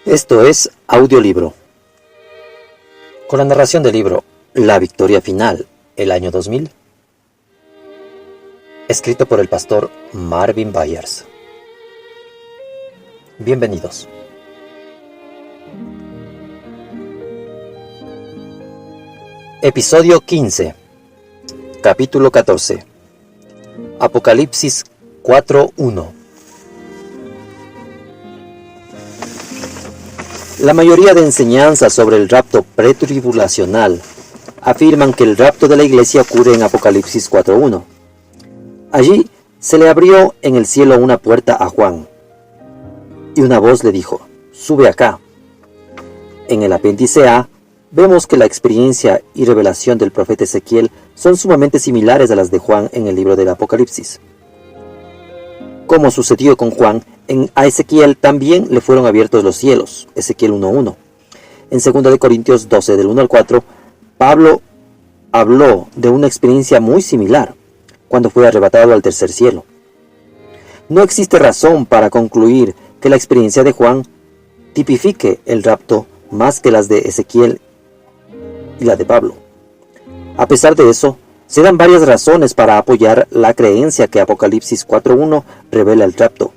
Esto es audiolibro. Con la narración del libro La Victoria Final, el año 2000. Escrito por el pastor Marvin Byers. Bienvenidos. Episodio 15. Capítulo 14. Apocalipsis 4:1. La mayoría de enseñanzas sobre el rapto pretribulacional afirman que el rapto de la iglesia ocurre en Apocalipsis 4:1. Allí se le abrió en el cielo una puerta a Juan, y una voz le dijo: «Sube acá». En el apéndice A vemos que la experiencia y revelación del profeta Ezequiel son sumamente similares a las de Juan en el libro del Apocalipsis. Como sucedió con Juan, a Ezequiel también le fueron abiertos los cielos, Ezequiel 1:1. En 2 Corintios 12, del 1 al 4, Pablo habló de una experiencia muy similar, cuando fue arrebatado al tercer cielo. No existe razón para concluir que la experiencia de Juan tipifique el rapto más que las de Ezequiel y la de Pablo. A pesar de eso, se dan varias razones para apoyar la creencia que Apocalipsis 4:1 revela el rapto.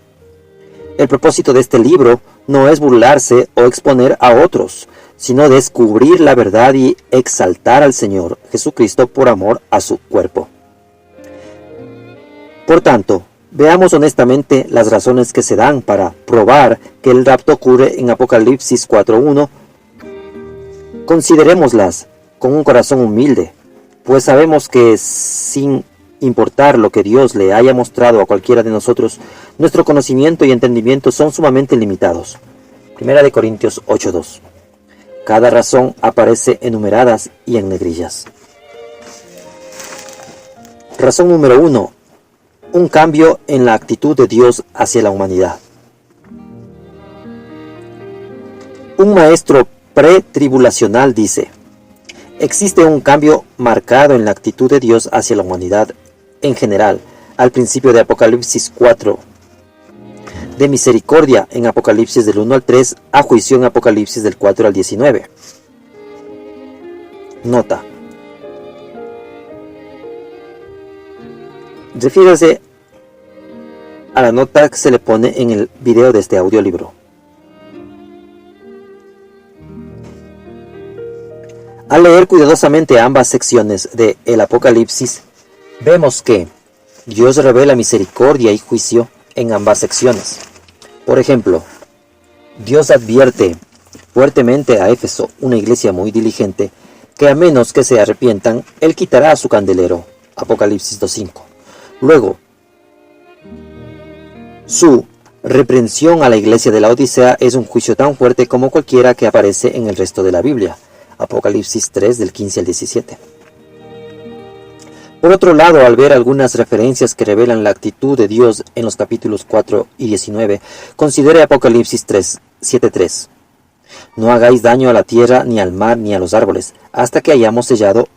El propósito de este libro no es burlarse o exponer a otros, sino descubrir la verdad y exaltar al Señor Jesucristo por amor a su cuerpo. Por tanto, veamos honestamente las razones que se dan para probar que el rapto ocurre en Apocalipsis 4:1. Considerémoslas con un corazón humilde, pues sabemos que sin importar lo que Dios le haya mostrado a cualquiera de nosotros, nuestro conocimiento y entendimiento son sumamente limitados. 1 Corintios 8:2. Cada razón aparece enumeradas y en negrillas. Razón número 1. Un cambio en la actitud de Dios hacia la humanidad. Un maestro pretribulacional dice: existe un cambio marcado en la actitud de Dios hacia la humanidad en general, al principio de Apocalipsis 4, de misericordia en Apocalipsis del 1 al 3, a juicio en Apocalipsis del 4 al 19. Nota: refiérase a la nota que se le pone en el video de este audiolibro. Al leer cuidadosamente ambas secciones de el Apocalipsis, vemos que Dios revela misericordia y juicio en ambas secciones. Por ejemplo, Dios advierte fuertemente a Éfeso, una iglesia muy diligente, que a menos que se arrepientan, Él quitará su candelero. Apocalipsis 2:5. Luego, su reprensión a la iglesia de la Odisea es un juicio tan fuerte como cualquiera que aparece en el resto de la Biblia. Apocalipsis 3, del 15 al 17. Por otro lado, al ver algunas referencias que revelan la actitud de Dios en los capítulos 4 y 19, considere Apocalipsis 3, 7:3. No hagáis daño a la tierra, ni al mar, ni a los árboles, hasta que hayamos sellado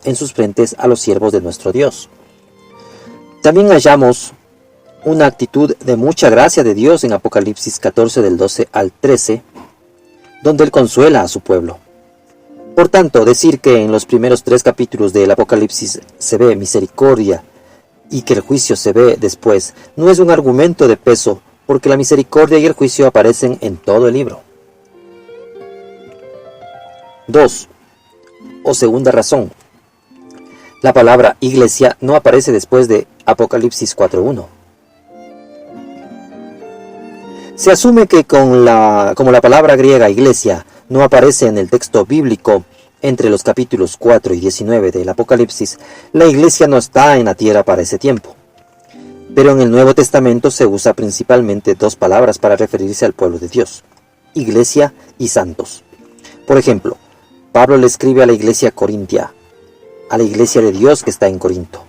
en sus frentes a los siervos de nuestro Dios. También hallamos una actitud de mucha gracia de Dios en Apocalipsis 14, del 12 al 13, donde Él consuela a su pueblo. Por tanto, decir que en los primeros 3 capítulos del Apocalipsis se ve misericordia y que el juicio se ve después no es un argumento de peso, porque la misericordia y el juicio aparecen en todo el libro. 2. O segunda razón. La palabra iglesia no aparece después de Apocalipsis 4:1. Se asume que como la palabra griega iglesia no aparece en el texto bíblico entre los capítulos 4 y 19 del Apocalipsis, la iglesia no está en la tierra para ese tiempo. Pero en el Nuevo Testamento se usa principalmente 2 palabras para referirse al pueblo de Dios: iglesia y santos. Por ejemplo, Pablo le escribe a la iglesia corintia, a la iglesia de Dios que está en Corinto,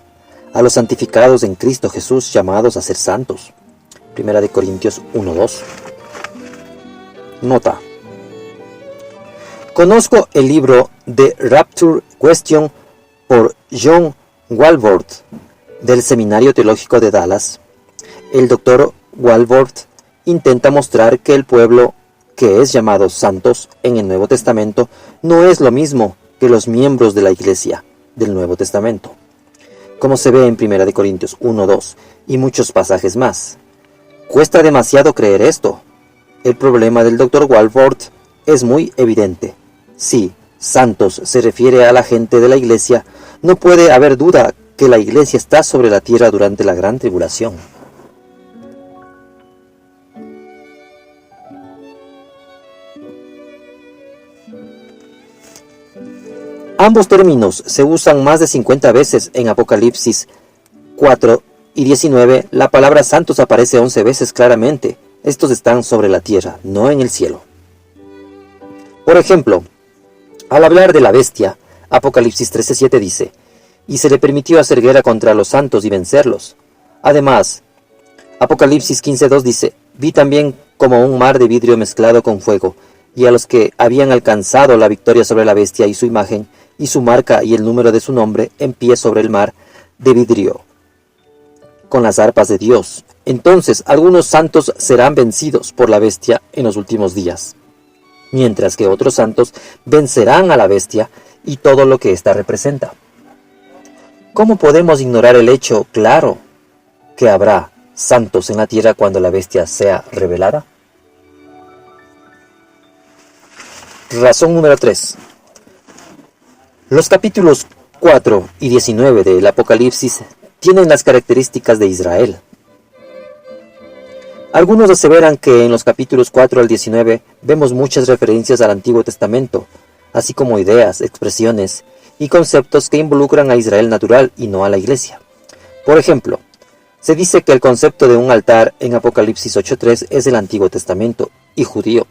a los santificados en Cristo Jesús llamados a ser santos. 1 Corintios 1:2. Nota: conozco el libro The Rapture Question por John Walvoord del Seminario Teológico de Dallas. El Dr. Walvoord intenta mostrar que el pueblo que es llamados santos en el Nuevo Testamento, no es lo mismo que los miembros de la Iglesia del Nuevo Testamento, como se ve en 1 Corintios 1:2 y muchos pasajes más. Cuesta demasiado creer esto. El problema del Dr. Walvoord es muy evidente. Si santos se refiere a la gente de la Iglesia, no puede haber duda que la Iglesia está sobre la tierra durante la gran tribulación. Ambos términos se usan más de 50 veces en Apocalipsis 4 y 19. La palabra santos aparece 11 veces claramente. Estos están sobre la tierra, no en el cielo. Por ejemplo, al hablar de la bestia, Apocalipsis 13:7 dice: y se le permitió hacer guerra contra los santos y vencerlos. Además, Apocalipsis 15:2 dice: vi también como un mar de vidrio mezclado con fuego, y a los que habían alcanzado la victoria sobre la bestia y su imagen, y su marca y el número de su nombre, en pie sobre el mar de vidrio, con las arpas de Dios. Entonces algunos santos serán vencidos por la bestia en los últimos días, mientras que otros santos vencerán a la bestia y todo lo que ésta representa. ¿Cómo podemos ignorar el hecho claro que habrá santos en la tierra cuando la bestia sea revelada? Razón número 3. Los capítulos 4 y 19 del Apocalipsis tienen las características de Israel. Algunos aseveran que en los capítulos 4 al 19 vemos muchas referencias al Antiguo Testamento, así como ideas, expresiones y conceptos que involucran a Israel natural y no a la Iglesia. Por ejemplo, se dice que el concepto de un altar en Apocalipsis 8:3 es del Antiguo Testamento y judío,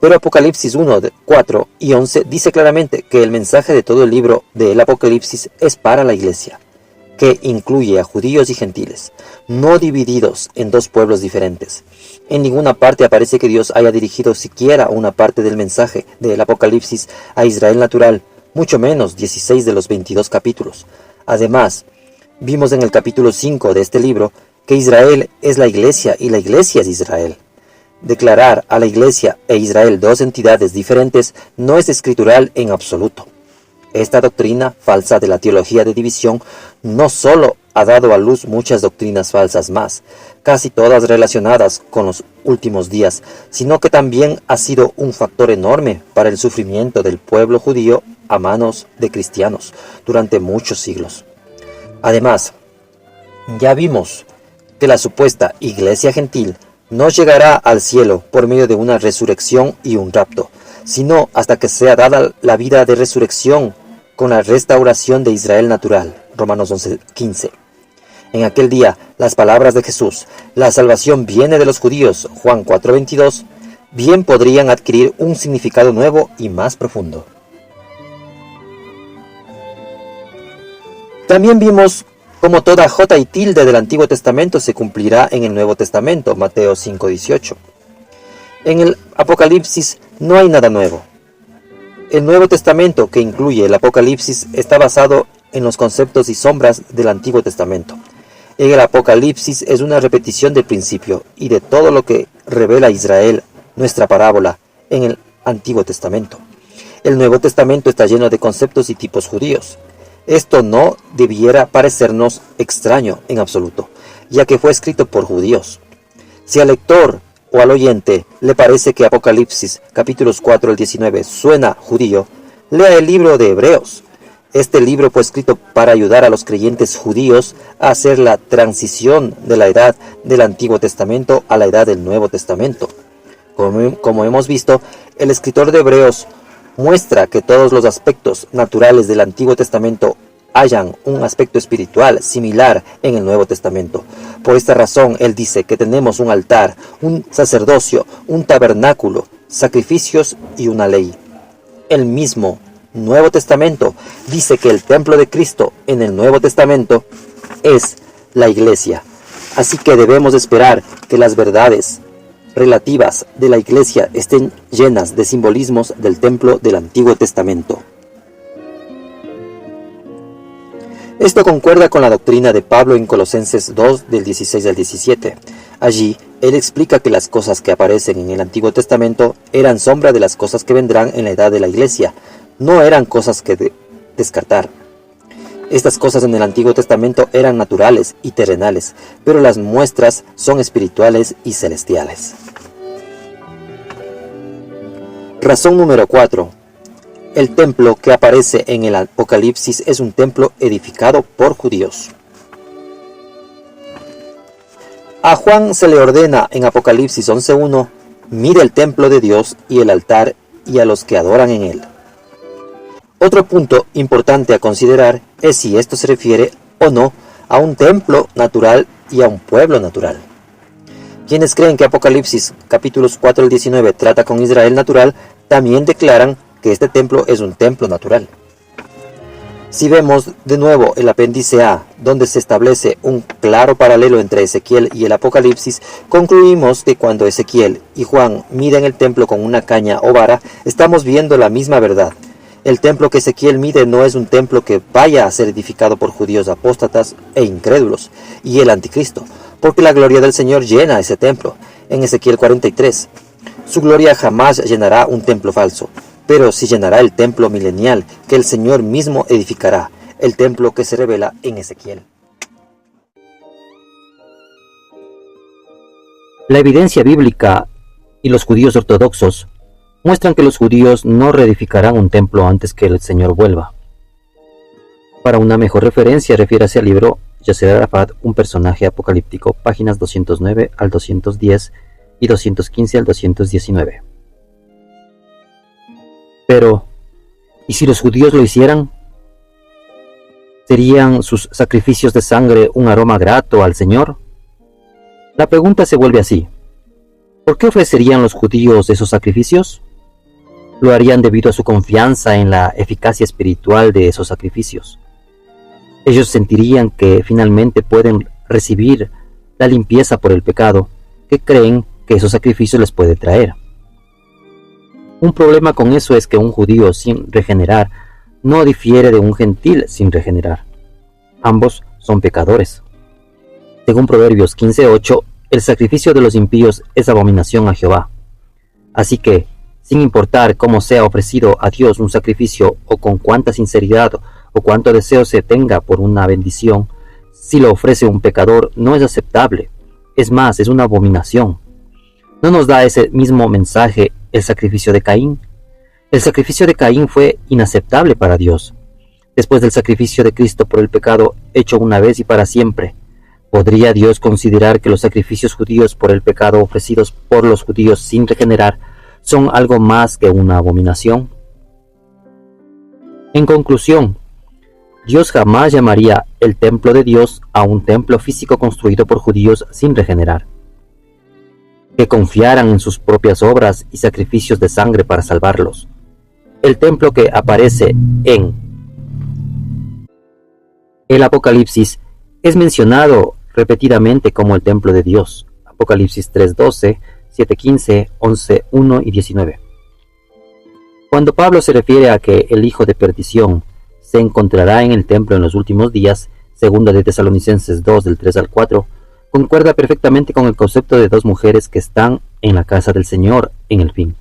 pero Apocalipsis 1, 4 y 11 dice claramente que el mensaje de todo el libro del Apocalipsis es para la Iglesia, que incluye a judíos y gentiles, no divididos en dos pueblos diferentes. En ninguna parte aparece que Dios haya dirigido siquiera una parte del mensaje del Apocalipsis a Israel natural, mucho menos 16 de los 22 capítulos. Además, vimos en el capítulo 5 de este libro que Israel es la Iglesia y la Iglesia es Israel. Declarar a la Iglesia e Israel dos entidades diferentes no es escritural en absoluto. Esta doctrina falsa de la teología de división no solo ha dado a luz muchas doctrinas falsas más, casi todas relacionadas con los últimos días, sino que también ha sido un factor enorme para el sufrimiento del pueblo judío a manos de cristianos durante muchos siglos. Además, ya vimos que la supuesta Iglesia gentil no llegará al cielo por medio de una resurrección y un rapto, sino hasta que sea dada la vida de resurrección con la restauración de Israel natural. Romanos 11:15. En aquel día, las palabras de Jesús, la salvación viene de los judíos, Juan 4:22, bien podrían adquirir un significado nuevo y más profundo. También vimos cómo toda jota y tilde del Antiguo Testamento se cumplirá en el Nuevo Testamento, Mateo 5:18. En el Apocalipsis no hay nada nuevo. El Nuevo Testamento, que incluye el Apocalipsis, está basado en los conceptos y sombras del Antiguo Testamento. El Apocalipsis es una repetición del principio y de todo lo que revela Israel, nuestra parábola, en el Antiguo Testamento. El Nuevo Testamento está lleno de conceptos y tipos judíos. Esto no debiera parecernos extraño en absoluto, ya que fue escrito por judíos. Si al lector o al oyente le parece que Apocalipsis capítulos 4 al 19 suena judío, lea el libro de Hebreos. Este libro fue escrito para ayudar a los creyentes judíos a hacer la transición de la edad del Antiguo Testamento a la edad del Nuevo Testamento. Como hemos visto, el escritor de Hebreos muestra que todos los aspectos naturales del Antiguo Testamento hallan un aspecto espiritual similar en el Nuevo Testamento. Por esta razón, él dice que tenemos un altar, un sacerdocio, un tabernáculo, sacrificios y una ley. El mismo Nuevo Testamento dice que el templo de Cristo en el Nuevo Testamento es la Iglesia. Así que debemos esperar que las verdades relativas de la Iglesia estén llenas de simbolismos del templo del Antiguo Testamento. Esto concuerda con la doctrina de Pablo en Colosenses 2 del 16 al 17. Allí, él explica que las cosas que aparecen en el Antiguo Testamento eran sombra de las cosas que vendrán en la edad de la Iglesia, no eran cosas que descartar. Estas cosas en el Antiguo Testamento eran naturales y terrenales, pero las muestras son espirituales y celestiales. Razón número 4. El templo que aparece en el Apocalipsis es un templo edificado por judíos. A Juan se le ordena en Apocalipsis 11:1, mire el templo de Dios y el altar y a los que adoran en él. Otro punto importante a considerar es si esto se refiere o no a un templo natural y a un pueblo natural. Quienes creen que Apocalipsis capítulos 4 al 19 trata con Israel natural, también declaran que este templo es un templo natural. Si vemos de nuevo el apéndice A, donde se establece un claro paralelo entre Ezequiel y el Apocalipsis, concluimos que cuando Ezequiel y Juan miden el templo con una caña o vara, estamos viendo la misma verdad. El templo que Ezequiel mide no es un templo que vaya a ser edificado por judíos apóstatas e incrédulos, y el anticristo, porque la gloria del Señor llena ese templo. En Ezequiel 43, su gloria jamás llenará un templo falso, pero sí llenará el templo milenial que el Señor mismo edificará, el templo que se revela en Ezequiel. La evidencia bíblica y los judíos ortodoxos muestran que los judíos no reedificarán un templo antes que el Señor vuelva. Para una mejor referencia, refiérase al libro Yasser Arafat, un personaje apocalíptico, páginas 209 al 210 y 215 al 219. Pero, ¿y si los judíos lo hicieran? ¿Serían sus sacrificios de sangre un aroma grato al Señor? La pregunta se vuelve así: ¿por qué ofrecerían los judíos esos sacrificios? Lo harían debido a su confianza en la eficacia espiritual de esos sacrificios. Ellos sentirían que finalmente pueden recibir la limpieza por el pecado que creen que esos sacrificios les puede traer. Un problema con eso es que un judío sin regenerar no difiere de un gentil sin regenerar. Ambos son pecadores. Según Proverbios 15:8, el sacrificio de los impíos es abominación a Jehová. Así que, sin importar cómo sea ofrecido a Dios un sacrificio o con cuánta sinceridad o cuánto deseo se tenga por una bendición, si lo ofrece un pecador no es aceptable. Es más, es una abominación. ¿No nos da ese mismo mensaje el sacrificio de Caín? El sacrificio de Caín fue inaceptable para Dios. Después del sacrificio de Cristo por el pecado hecho una vez y para siempre, ¿podría Dios considerar que los sacrificios judíos por el pecado ofrecidos por los judíos sin regenerar son algo más que una abominación? En conclusión, Dios jamás llamaría el templo de Dios a un templo físico construido por judíos sin regenerar, que confiaran en sus propias obras y sacrificios de sangre para salvarlos. El templo que aparece en el Apocalipsis es mencionado repetidamente como el templo de Dios. Apocalipsis 3:12, 7:15, 11:1 y 19. Cuando Pablo se refiere a que el hijo de perdición se encontrará en el templo en los últimos días, segunda de Tesalonicenses 2 del 3 al 4, concuerda perfectamente con el concepto de dos mujeres que están en la casa del Señor en el fin.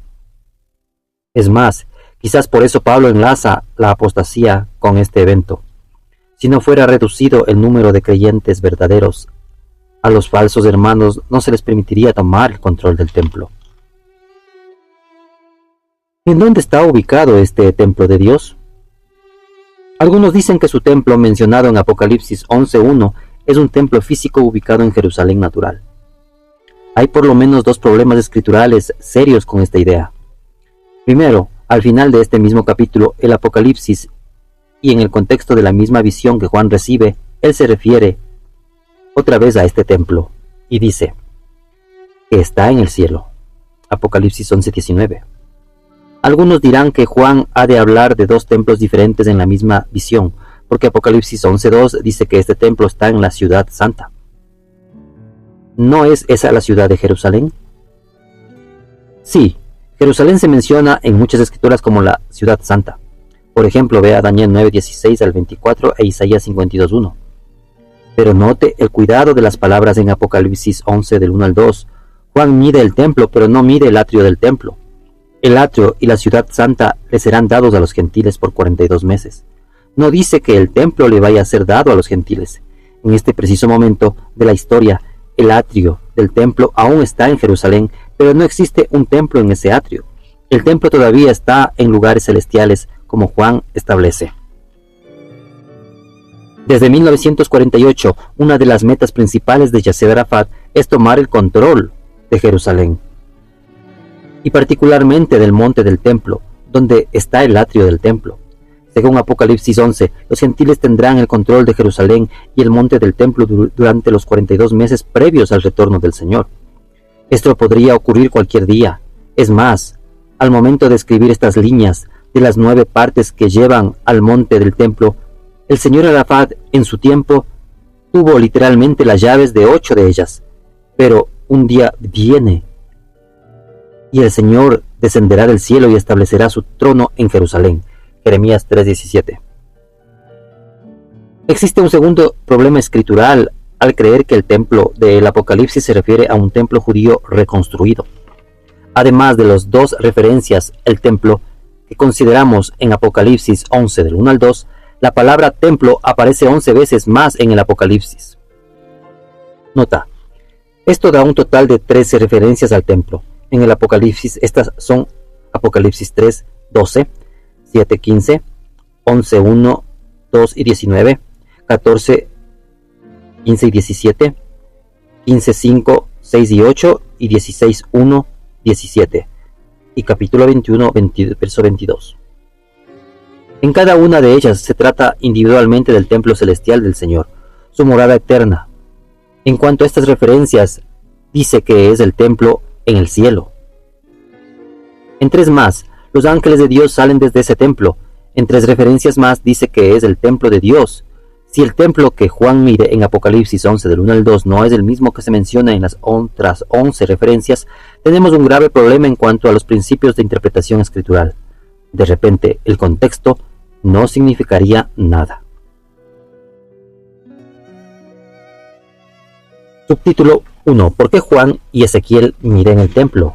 Es más, quizás por eso Pablo enlaza la apostasía con este evento. Si no fuera reducido el número de creyentes verdaderos, a los falsos hermanos no se les permitiría tomar el control del templo. ¿En dónde está ubicado este templo de Dios? Algunos dicen que su templo mencionado en Apocalipsis 11:1 es un templo físico ubicado en Jerusalén natural. Hay por lo menos dos problemas escriturales serios con esta idea. Primero, al final de este mismo capítulo, el Apocalipsis, y en el contexto de la misma visión que Juan recibe, él se refiere otra vez a este templo, y dice que está en el cielo. Apocalipsis 11:19. Algunos dirán que Juan ha de hablar de dos templos diferentes en la misma visión, porque Apocalipsis 11:2 dice que este templo está en la ciudad santa. ¿No es esa la ciudad de Jerusalén? Sí, Jerusalén se menciona en muchas escrituras como la ciudad santa. Por ejemplo, vea Daniel 9:16 al 24 e Isaías 52:1. Pero note el cuidado de las palabras en Apocalipsis 11 del 1 al 2. Juan mide el templo, pero no mide el atrio del templo. El atrio y la ciudad santa le serán dados a los gentiles por 42 meses. No dice que el templo le vaya a ser dado a los gentiles. En este preciso momento de la historia, el atrio del templo aún está en Jerusalén, pero no existe un templo en ese atrio. El templo todavía está en lugares celestiales, como Juan establece. Desde 1948, una de las metas principales de Yasser Arafat es tomar el control de Jerusalén, y particularmente del monte del templo, donde está el atrio del templo. Según Apocalipsis 11, los gentiles tendrán el control de Jerusalén y el monte del templo durante los 42 meses previos al retorno del Señor. Esto podría ocurrir cualquier día. Es más, al momento de escribir estas líneas de las 9 partes que llevan al monte del templo, el señor Arafat en su tiempo tuvo literalmente las llaves de 8 de ellas. Pero un día viene y el Señor descenderá del cielo y establecerá su trono en Jerusalén. Jeremías 3:17. Existe un segundo problema escritural al creer que el templo del Apocalipsis se refiere a un templo judío reconstruido. Además de las 2 referencias al templo que consideramos en Apocalipsis 11 del 1 al 2, la palabra templo aparece 11 veces más en el Apocalipsis. Nota, esto da un total de 13 referencias al templo. En el Apocalipsis estas son Apocalipsis 3:12, 7:15, 11:1, 2 y 19, 14, 15 y 17, 15:5, 6 y 8 y 16:1, 17 y capítulo 21, verso 22. En cada una de ellas se trata individualmente del templo celestial del Señor, su morada eterna. En cuanto a estas referencias, dice que es el templo en el cielo. En 3 más, los ángeles de Dios salen desde ese templo. En 3 referencias más dice que es el templo de Dios. Si el templo que Juan mide en Apocalipsis 11 del 1 al 2 no es el mismo que se menciona en las otras 11 referencias, tenemos un grave problema en cuanto a los principios de interpretación escritural. De repente, el contexto no significaría nada. Subtítulo 1. ¿Por qué Juan y Ezequiel miden el templo?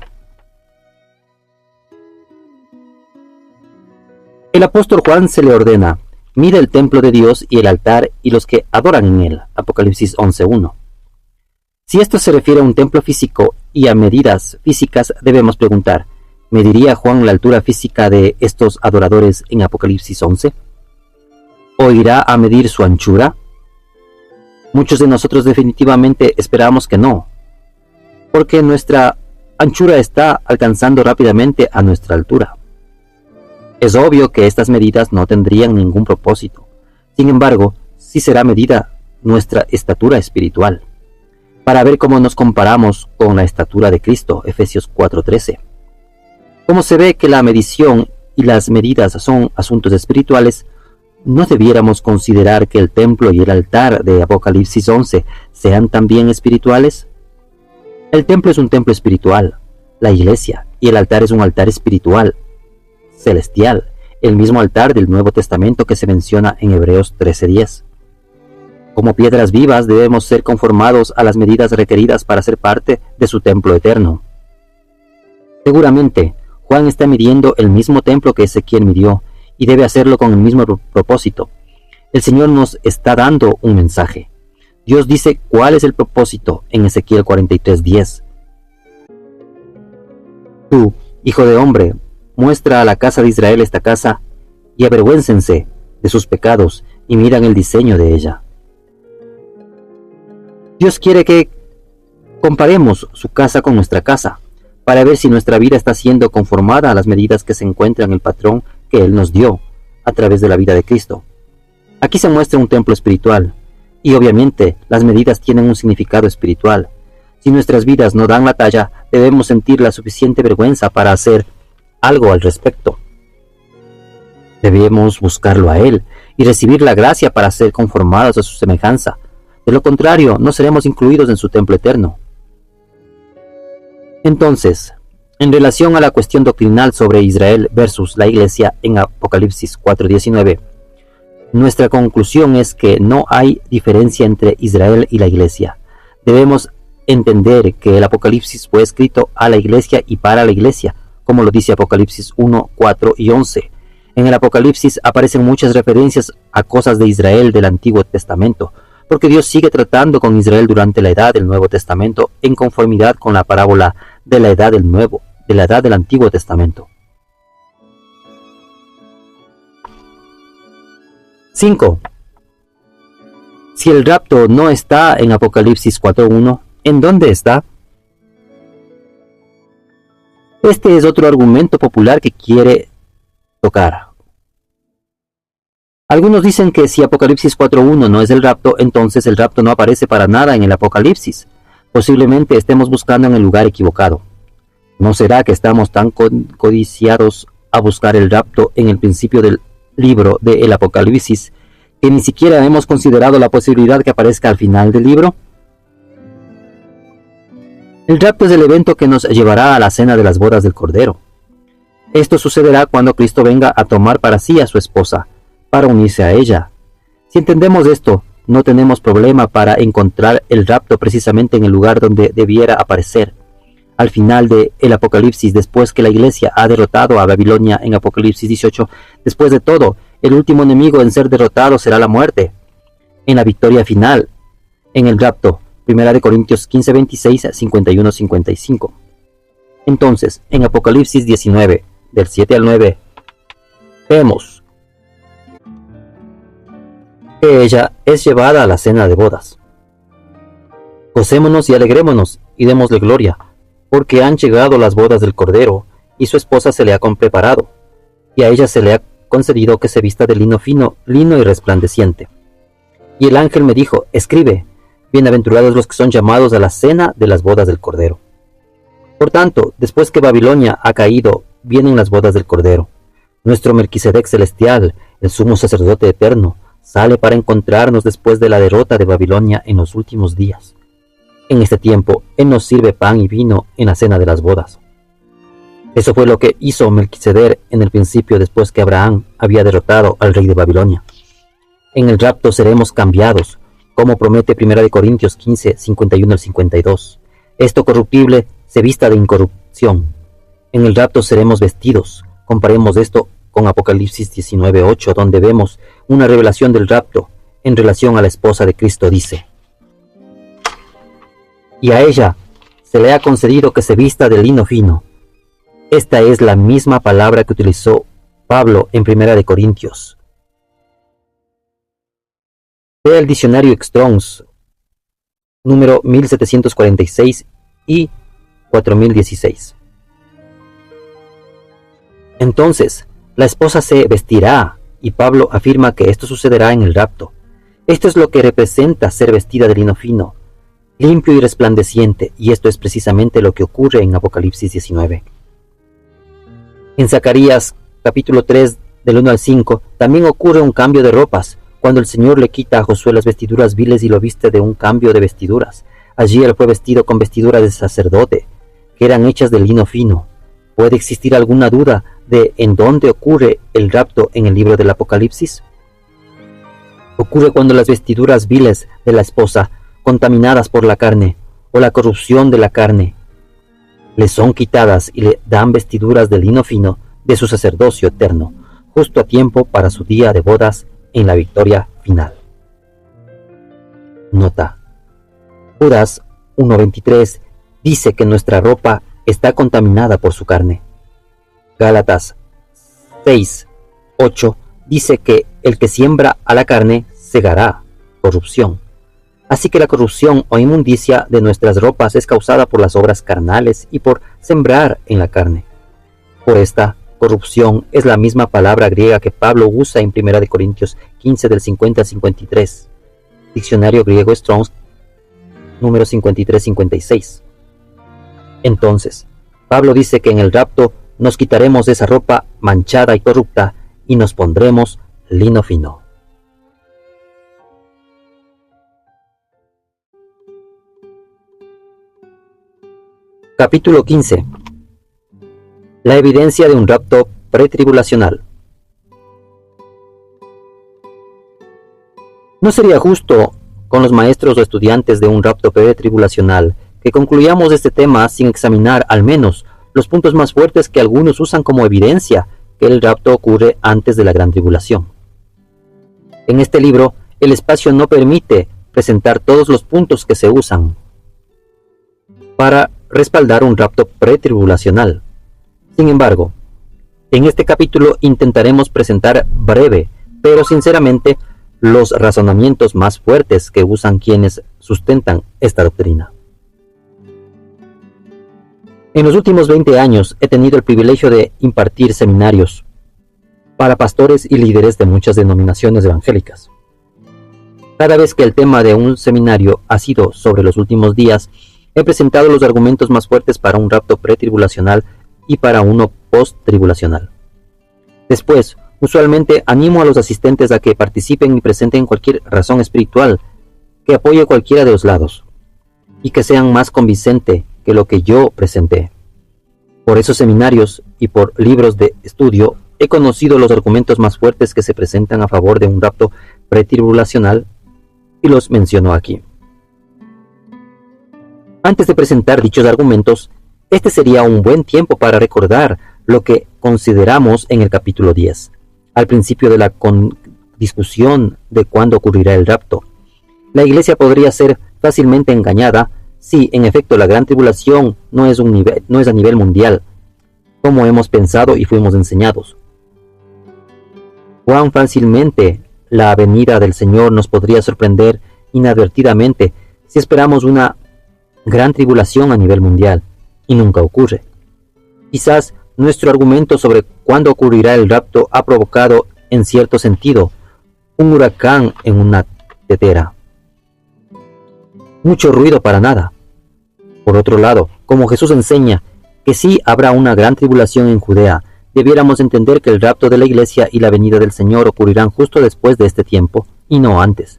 El apóstol Juan se le ordena: mira el templo de Dios y el altar y los que adoran en él. Apocalipsis 11:1. Si esto se refiere a un templo físico y a medidas físicas, debemos preguntar: ¿mediría Juan la altura física de estos adoradores en Apocalipsis 11? ¿O irá a medir su anchura? Muchos de nosotros definitivamente esperamos que no, porque nuestra anchura está alcanzando rápidamente a nuestra altura. Es obvio que estas medidas no tendrían ningún propósito. Sin embargo, sí será medida nuestra estatura espiritual, para ver cómo nos comparamos con la estatura de Cristo. Efesios 4:13. Como se ve que la medición y las medidas son asuntos espirituales, ¿no debiéramos considerar que el templo y el altar de Apocalipsis 11 sean también espirituales? El templo es un templo espiritual, la iglesia, y el altar es un altar espiritual, celestial, el mismo altar del Nuevo Testamento que se menciona en Hebreos 13:10. Como piedras vivas debemos ser conformados a las medidas requeridas para ser parte de su templo eterno. Seguramente, Juan está midiendo el mismo templo que Ezequiel midió, y debe hacerlo con el mismo propósito. El Señor nos está dando un mensaje. Dios dice cuál es el propósito en Ezequiel 43:10. Tú, hijo de hombre, muestra a la casa de Israel esta casa, y avergüéncense de sus pecados, y miran el diseño de ella. Dios quiere que comparemos su casa con nuestra casa, para ver si nuestra vida está siendo conformada a las medidas que se encuentran en el patrón que Él nos dio a través de la vida de Cristo. Aquí se muestra un templo espiritual, y obviamente las medidas tienen un significado espiritual. Si nuestras vidas no dan la talla, debemos sentir la suficiente vergüenza para hacer algo al respecto. Debemos buscarlo a Él y recibir la gracia para ser conformados a su semejanza. De lo contrario, no seremos incluidos en su templo eterno. Entonces, En relación a la cuestión doctrinal sobre Israel versus la Iglesia en Apocalipsis 4:19, nuestra conclusión es que no hay diferencia entre Israel y la Iglesia. Debemos entender que el Apocalipsis fue escrito a la Iglesia y para la Iglesia, como lo dice Apocalipsis 1, 4 y 11. En el Apocalipsis aparecen muchas referencias a cosas de Israel del Antiguo Testamento, porque Dios sigue tratando con Israel durante la edad del Nuevo Testamento en conformidad con la parábola de la edad del Antiguo Testamento. 5. Si el rapto no está en Apocalipsis 4:1, ¿en dónde está? Este es otro argumento popular que quiere tocar. Algunos dicen que si Apocalipsis 4:1 no es el rapto, entonces el rapto no aparece para nada en el Apocalipsis. Posiblemente estemos buscando en el lugar equivocado. ¿No será que estamos tan codiciados a buscar el rapto en el principio del libro del Apocalipsis que ni siquiera hemos considerado la posibilidad que aparezca al final del libro? El rapto es el evento que nos llevará a la cena de las bodas del Cordero. Esto sucederá cuando Cristo venga a tomar para sí a su esposa, para unirse a ella. Si entendemos esto, no tenemos problema para encontrar el rapto precisamente en el lugar donde debiera aparecer, al final del Apocalipsis, después que la iglesia ha derrotado a Babilonia en Apocalipsis 18. Después de todo, el último enemigo en ser derrotado será la muerte. En la victoria final, en el rapto, 1 Corintios 15:26, 51-55. Entonces, en Apocalipsis 19, del 7 al 9, vemos que ella es llevada a la cena de bodas. Gocémonos y alegrémonos y démosle gloria, porque han llegado las bodas del Cordero, y su esposa se le ha preparado, y a ella se le ha concedido que se vista de lino fino, lino y resplandeciente. Y el ángel me dijo: escribe, bienaventurados los que son llamados a la cena de las bodas del Cordero. Por tanto, después que Babilonia ha caído, vienen las bodas del Cordero. Nuestro Melquisedec celestial, el sumo sacerdote eterno, sale para encontrarnos después de la derrota de Babilonia en los últimos días. En este tiempo, Él nos sirve pan y vino en la cena de las bodas. Eso fue lo que hizo Melquisedec en el principio, después que Abraham había derrotado al rey de Babilonia. En el rapto seremos cambiados, como promete 1 Corintios 15, 51-52. Esto corruptible se vista de incorrupción. En el rapto seremos vestidos. Comparemos esto con Apocalipsis 19:8, donde vemos una revelación del rapto en relación a la esposa de Cristo. Dice: y a ella se le ha concedido que se vista de lino fino. Esta es la misma palabra que utilizó Pablo en 1 Corintios. Vea el diccionario Strong's, número 1746 y 4016. Entonces, la esposa se vestirá, y Pablo afirma que esto sucederá en el rapto. Esto es lo que representa ser vestida de lino fino, limpio y resplandeciente, y esto es precisamente lo que ocurre en Apocalipsis 19. En Zacarías capítulo 3, del 1 al 5, también ocurre un cambio de ropas, cuando el Señor le quita a Josué las vestiduras viles y lo viste de un cambio de vestiduras. Allí él fue vestido con vestiduras de sacerdote, que eran hechas de lino fino. ¿Puede existir alguna duda de en dónde ocurre el rapto en el libro del Apocalipsis? Ocurre cuando las vestiduras viles de la esposa, contaminadas por la carne, o la corrupción de la carne, le son quitadas y le dan vestiduras de lino fino de su sacerdocio eterno, justo a tiempo para su día de bodas en la victoria final. Nota: Judas 1:23 dice que nuestra ropa está contaminada por su carne. Gálatas 6:8 dice que el que siembra a la carne segará corrupción. Así que la corrupción o inmundicia de nuestras ropas es causada por las obras carnales y por sembrar en la carne. Por esta corrupción es la misma palabra griega que Pablo usa en 1 Corintios 15 del 50 al 53. Diccionario griego Strong's, número 53-56. Entonces, Pablo dice que en el rapto nos quitaremos de esa ropa manchada y corrupta y nos pondremos lino fino. Capítulo 15. La evidencia de un rapto pretribulacional. No sería justo con los maestros o estudiantes de un rapto pretribulacional que concluyamos este tema sin examinar al menos los puntos más fuertes que algunos usan como evidencia que el rapto ocurre antes de la gran tribulación. En este libro, el espacio no permite presentar todos los puntos que se usan para respaldar un rapto pretribulacional. Sin embargo, en este capítulo intentaremos presentar breve, pero sinceramente, los razonamientos más fuertes que usan quienes sustentan esta doctrina. En los últimos 20 años he tenido el privilegio de impartir seminarios para pastores y líderes de muchas denominaciones evangélicas. Cada vez que el tema de un seminario ha sido sobre los últimos días, he presentado los argumentos más fuertes para un rapto pretribulacional y para uno post-tribulacional. Después, usualmente animo a los asistentes a que participen y presenten cualquier razón espiritual que apoye cualquiera de los lados y que sean más convincente que lo que yo presenté. Por esos seminarios y por libros de estudio he conocido los argumentos más fuertes que se presentan a favor de un rapto pretribulacional y los menciono aquí. Antes de presentar dichos argumentos, este sería un buen tiempo para recordar lo que consideramos en el capítulo 10, al principio de la discusión de cuándo ocurrirá el rapto. La iglesia podría ser fácilmente engañada si, en efecto, la gran tribulación no es a nivel mundial, como hemos pensado y fuimos enseñados. Cuán fácilmente la venida del Señor nos podría sorprender inadvertidamente si esperamos una gran tribulación a nivel mundial, y nunca ocurre. Quizás nuestro argumento sobre cuándo ocurrirá el rapto ha provocado, en cierto sentido, un huracán en una tetera. Mucho ruido para nada. Por otro lado, como Jesús enseña que sí habrá una gran tribulación en Judea, debiéramos entender que el rapto de la iglesia y la venida del Señor ocurrirán justo después de este tiempo, y no antes.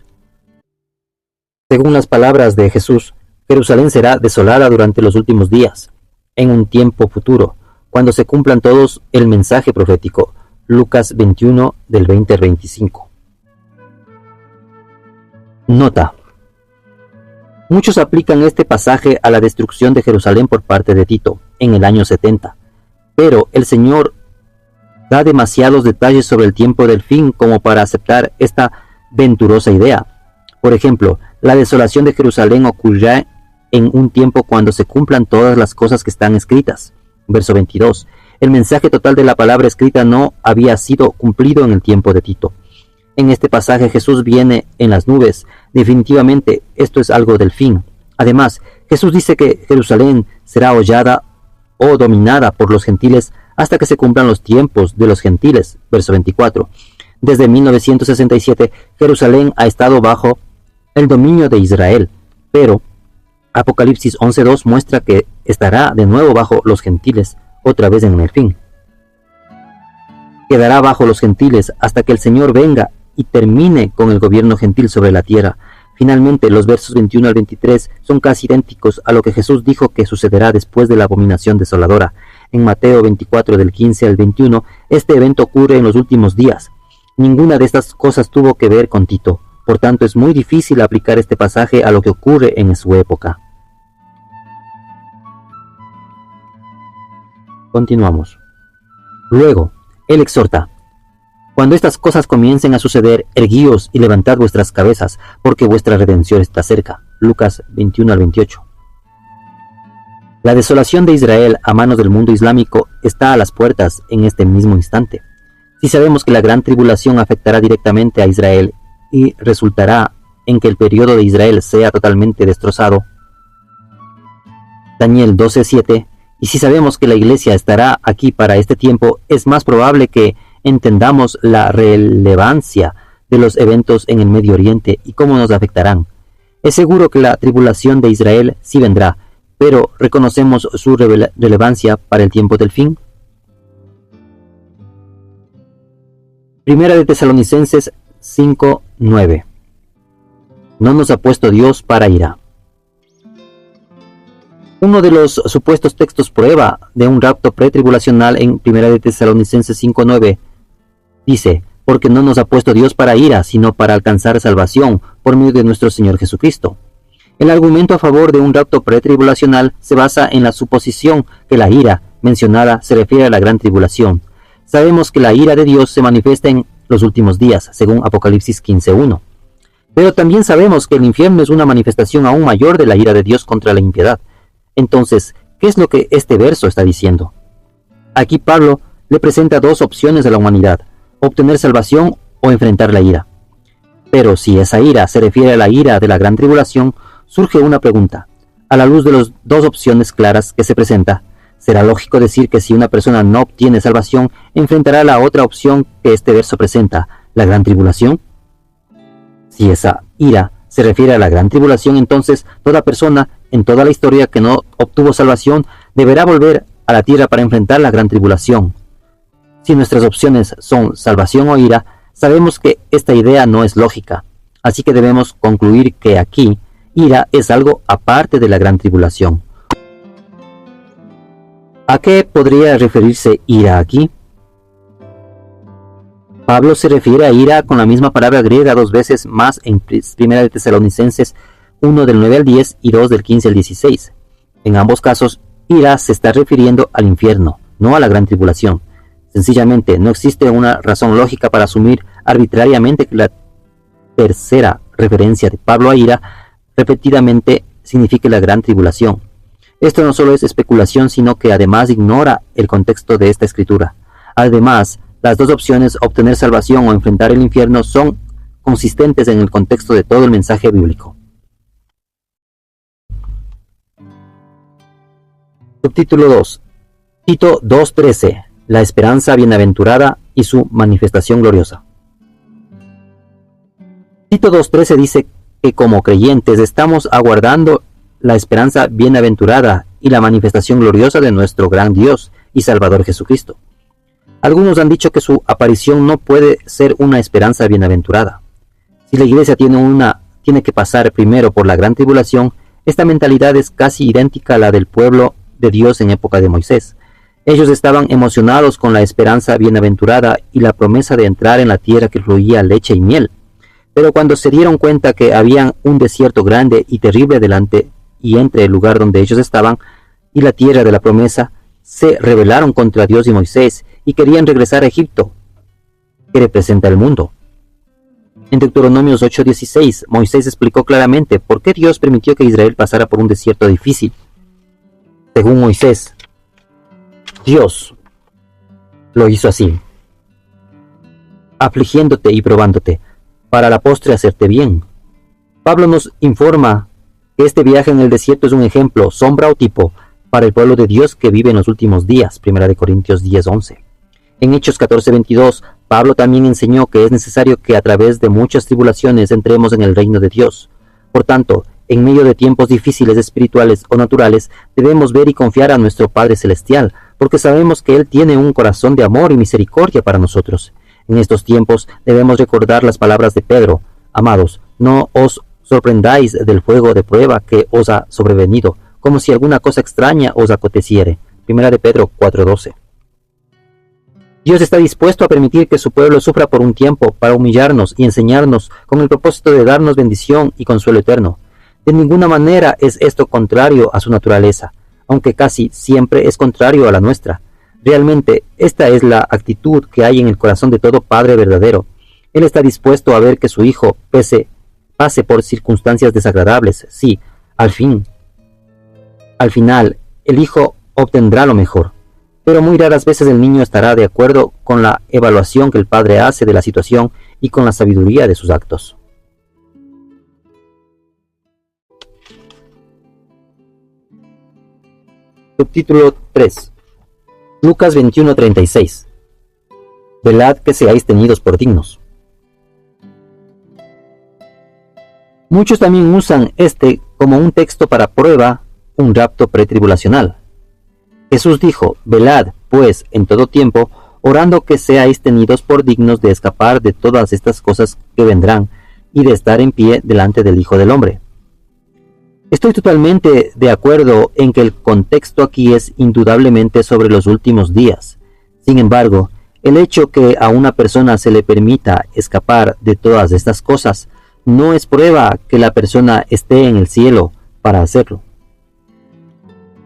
Según las palabras de Jesús, Jerusalén será desolada durante los últimos días, en un tiempo futuro, cuando se cumplan todos el mensaje profético, Lucas 21 del 20 al 25. Nota: muchos aplican este pasaje a la destrucción de Jerusalén por parte de Tito, en el año 70, pero el Señor da demasiados detalles sobre el tiempo del fin como para aceptar esta venturosa idea. Por ejemplo, la desolación de Jerusalén ocurrirá en un tiempo cuando se cumplan todas las cosas que están escritas. Verso 22. El mensaje total de la palabra escrita no había sido cumplido en el tiempo de Tito. En este pasaje Jesús viene en las nubes. Definitivamente esto es algo del fin. Además, Jesús dice que Jerusalén será hollada o dominada por los gentiles hasta que se cumplan los tiempos de los gentiles. Verso 24. Desde 1967, Jerusalén ha estado bajo el dominio de Israel, pero Apocalipsis 11.2 muestra que estará de nuevo bajo los gentiles, otra vez en el fin. Quedará bajo los gentiles hasta que el Señor venga y termine con el gobierno gentil sobre la tierra. Finalmente, los versos 21 al 23 son casi idénticos a lo que Jesús dijo que sucederá después de la abominación desoladora. En Mateo 24 del 15 al 21, este evento ocurre en los últimos días. Ninguna de estas cosas tuvo que ver con Tito, por tanto es muy difícil aplicar este pasaje a lo que ocurre en su época. Continuamos. Luego, él exhorta: cuando estas cosas comiencen a suceder, erguíos y levantad vuestras cabezas, porque vuestra redención está cerca. Lucas 21 al 28. La desolación de Israel a manos del mundo islámico está a las puertas en este mismo instante. Si sabemos que la gran tribulación afectará directamente a Israel y resultará en que el periodo de Israel sea totalmente destrozado, Daniel 12:7, y si sabemos que la iglesia estará aquí para este tiempo, es más probable que entendamos la relevancia de los eventos en el Medio Oriente y cómo nos afectarán. Es seguro que la tribulación de Israel sí vendrá, pero ¿reconocemos su relevancia para el tiempo del fin? Primera de Tesalonicenses 5:9. No nos ha puesto Dios para ira. Uno de los supuestos textos prueba de un rapto pretribulacional en 1 de Tesalonicenses 5:9 dice: porque no nos ha puesto Dios para ira, sino para alcanzar salvación por medio de nuestro Señor Jesucristo. El argumento a favor de un rapto pretribulacional se basa en la suposición que la ira mencionada se refiere a la gran tribulación. Sabemos que la ira de Dios se manifiesta en los últimos días, según Apocalipsis 15:1. Pero también sabemos que el infierno es una manifestación aún mayor de la ira de Dios contra la impiedad. Entonces, ¿qué es lo que este verso está diciendo? Aquí Pablo le presenta dos opciones a la humanidad: obtener salvación o enfrentar la ira. Pero si esa ira se refiere a la ira de la gran tribulación, surge una pregunta. A la luz de las dos opciones claras que se presenta, ¿será lógico decir que si una persona no obtiene salvación, enfrentará la otra opción que este verso presenta, la gran tribulación? Si esa ira se refiere a la gran tribulación, entonces toda persona en toda la historia que no obtuvo salvación deberá volver a la tierra para enfrentar la gran tribulación. Si nuestras opciones son salvación o ira, sabemos que esta idea no es lógica, así que debemos concluir que aquí ira es algo aparte de la gran tribulación. ¿A qué podría referirse ira aquí? Pablo se refiere a ira con la misma palabra griega dos veces más en 1 de Tesalonicenses 1 del 9 al 10 y 2 del 15 al 16. En ambos casos, ira se está refiriendo al infierno, no a la gran tribulación. Sencillamente, no existe una razón lógica para asumir arbitrariamente que la tercera referencia de Pablo a ira repetidamente signifique la gran tribulación. Esto no solo es especulación, sino que además ignora el contexto de esta escritura. Además, las dos opciones, obtener salvación o enfrentar el infierno, son consistentes en el contexto de todo el mensaje bíblico. Subtítulo 2. Tito 2:13. La esperanza bienaventurada y su manifestación gloriosa. Tito 2:13 dice que como creyentes estamos aguardando la esperanza bienaventurada y la manifestación gloriosa de nuestro gran Dios y Salvador Jesucristo. Algunos han dicho que su aparición no puede ser una esperanza bienaventurada. Si la iglesia tiene que pasar primero por la gran tribulación, esta mentalidad es casi idéntica a la del pueblo de Dios en época de Moisés. Ellos estaban emocionados con la esperanza bienaventurada y la promesa de entrar en la tierra que fluía leche y miel. Pero cuando se dieron cuenta que había un desierto grande y terrible delante y entre el lugar donde ellos estaban y la tierra de la promesa, se rebelaron contra Dios y Moisés y querían regresar a Egipto, que representa el mundo. En Deuteronomios 8:16, Moisés explicó claramente por qué Dios permitió que Israel pasara por un desierto difícil. Según Moisés, Dios lo hizo así, afligiéndote y probándote, para la postre hacerte bien. Pablo nos informa que este viaje en el desierto es un ejemplo, sombra o tipo, para el pueblo de Dios que vive en los últimos días. 1 Corintios 10:11. En Hechos 14:22, Pablo también enseñó que es necesario que a través de muchas tribulaciones entremos en el reino de Dios. Por tanto, en medio de tiempos difíciles espirituales o naturales, debemos ver y confiar a nuestro Padre Celestial, porque sabemos que Él tiene un corazón de amor y misericordia para nosotros. En estos tiempos debemos recordar las palabras de Pedro: amados, no os sorprendáis del fuego de prueba que os ha sobrevenido, como si alguna cosa extraña os aconteciere. 1 de Pedro 4:12. Dios está dispuesto a permitir que su pueblo sufra por un tiempo para humillarnos y enseñarnos con el propósito de darnos bendición y consuelo eterno. De ninguna manera es esto contrario a su naturaleza, aunque casi siempre es contrario a la nuestra. Realmente, esta es la actitud que hay en el corazón de todo padre verdadero. Él está dispuesto a ver que su hijo pase por circunstancias desagradables. Sí, al final, el hijo obtendrá lo mejor. Pero muy raras veces el niño estará de acuerdo con la evaluación que el padre hace de la situación y con la sabiduría de sus actos. Subtítulo 3. Lucas 21:36. Velad que seáis tenidos por dignos. Muchos también usan este como un texto para prueba un rapto pretribulacional. Jesús dijo: velad, pues, en todo tiempo, orando que seáis tenidos por dignos de escapar de todas estas cosas que vendrán y de estar en pie delante del Hijo del Hombre. Estoy totalmente de acuerdo en que el contexto aquí es indudablemente sobre los últimos días. Sin embargo, el hecho que a una persona se le permita escapar de todas estas cosas no es prueba que la persona esté en el cielo para hacerlo.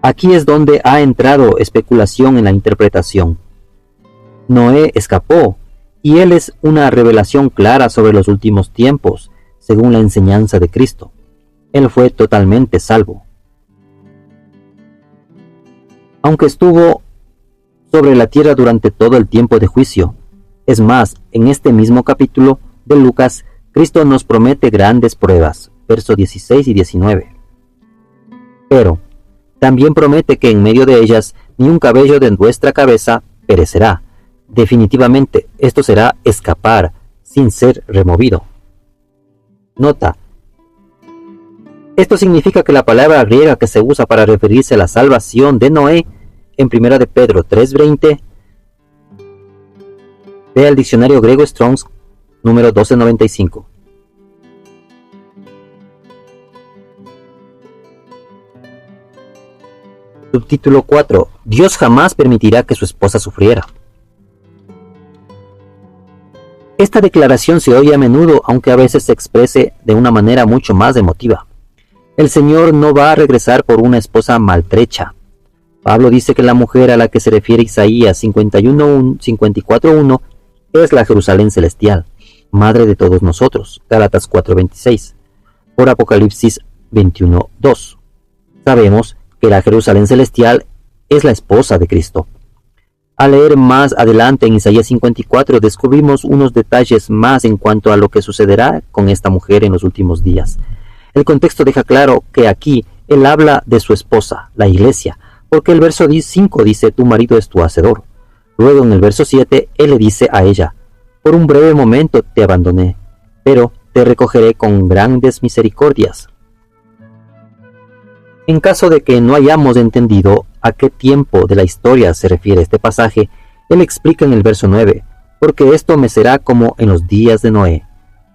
Aquí es donde ha entrado especulación en la interpretación. Noé escapó, y él es una revelación clara sobre los últimos tiempos, según la enseñanza de Cristo. Él fue totalmente salvo. Aunque estuvo sobre la tierra durante todo el tiempo de juicio. Es más, en este mismo capítulo de Lucas, Cristo nos promete grandes pruebas, versos 16 y 19. Pero también promete que en medio de ellas ni un cabello de nuestra cabeza perecerá. Definitivamente, esto será escapar sin ser removido. Nota: esto significa que la palabra griega que se usa para referirse a la salvación de Noé en 1 de Pedro 3:20, ve al diccionario griego Strong's número 1295. Subtítulo 4. Dios jamás permitirá que su esposa sufriera. Esta declaración se oye a menudo, aunque a veces se exprese de una manera mucho más emotiva. El Señor no va a regresar por una esposa maltrecha. Pablo dice que la mujer a la que se refiere Isaías 54:1 es la Jerusalén celestial, madre de todos nosotros, Gálatas 4:26, por Apocalipsis 21:2. Sabemos que la Jerusalén celestial es la esposa de Cristo. Al leer más adelante en Isaías 54 descubrimos unos detalles más en cuanto a lo que sucederá con esta mujer en los últimos días. El contexto deja claro que aquí él habla de su esposa, la iglesia, porque el verso 5 dice: tu marido es tu hacedor. Luego en el verso 7 él le dice a ella: por un breve momento te abandoné, pero te recogeré con grandes misericordias. En caso de que no hayamos entendido a qué tiempo de la historia se refiere este pasaje, él explica en el verso 9: porque esto me será como en los días de Noé,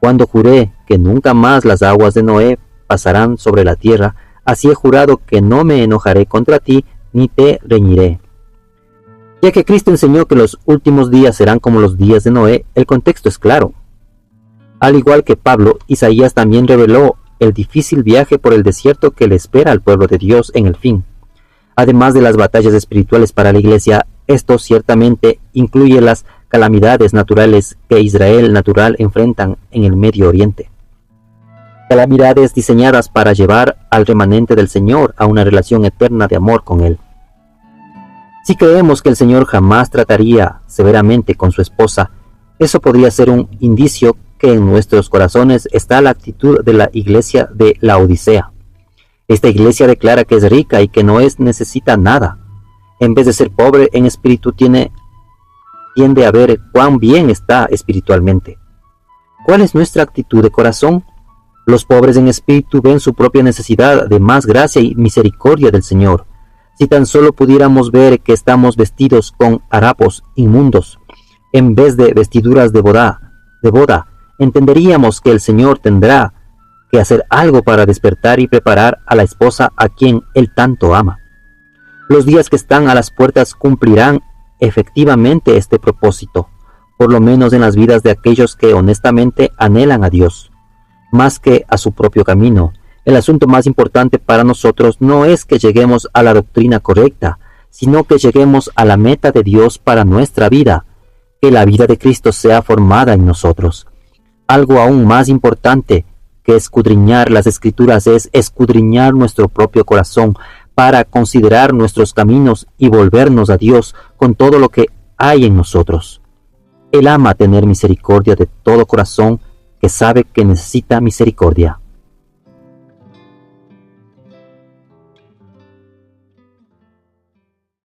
cuando juré que nunca más las aguas de Noé pasarán sobre la tierra, así he jurado que no me enojaré contra ti ni te reñiré. Ya que Cristo enseñó que los últimos días serán como los días de Noé, el contexto es claro. Al igual que Pablo, Isaías también reveló el difícil viaje por el desierto que le espera al pueblo de Dios en el fin. Además de las batallas espirituales para la iglesia, esto ciertamente incluye las calamidades naturales que Israel natural enfrentan en el Medio Oriente. Calamidades diseñadas para llevar al remanente del Señor a una relación eterna de amor con Él. Si creemos que el Señor jamás trataría severamente con su esposa, eso podría ser un indicio que en nuestros corazones está la actitud de la iglesia de Laodicea. Esta iglesia declara que es rica y que no necesita nada. En vez de ser pobre en espíritu, tiende a ver cuán bien está espiritualmente. ¿Cuál es nuestra actitud de corazón? Los pobres en espíritu ven su propia necesidad de más gracia y misericordia del Señor. Si tan solo pudiéramos ver que estamos vestidos con harapos inmundos, en vez de vestiduras de boda, entenderíamos que el Señor tendrá que hacer algo para despertar y preparar a la esposa a quien Él tanto ama. Los días que están a las puertas cumplirán efectivamente este propósito, por lo menos en las vidas de aquellos que honestamente anhelan a Dios, más que a su propio camino. El asunto más importante para nosotros no es que lleguemos a la doctrina correcta, sino que lleguemos a la meta de Dios para nuestra vida, que la vida de Cristo sea formada en nosotros. Algo aún más importante que escudriñar las Escrituras es escudriñar nuestro propio corazón para considerar nuestros caminos y volvernos a Dios con todo lo que hay en nosotros. Él ama tener misericordia de todo corazón que sabe que necesita misericordia.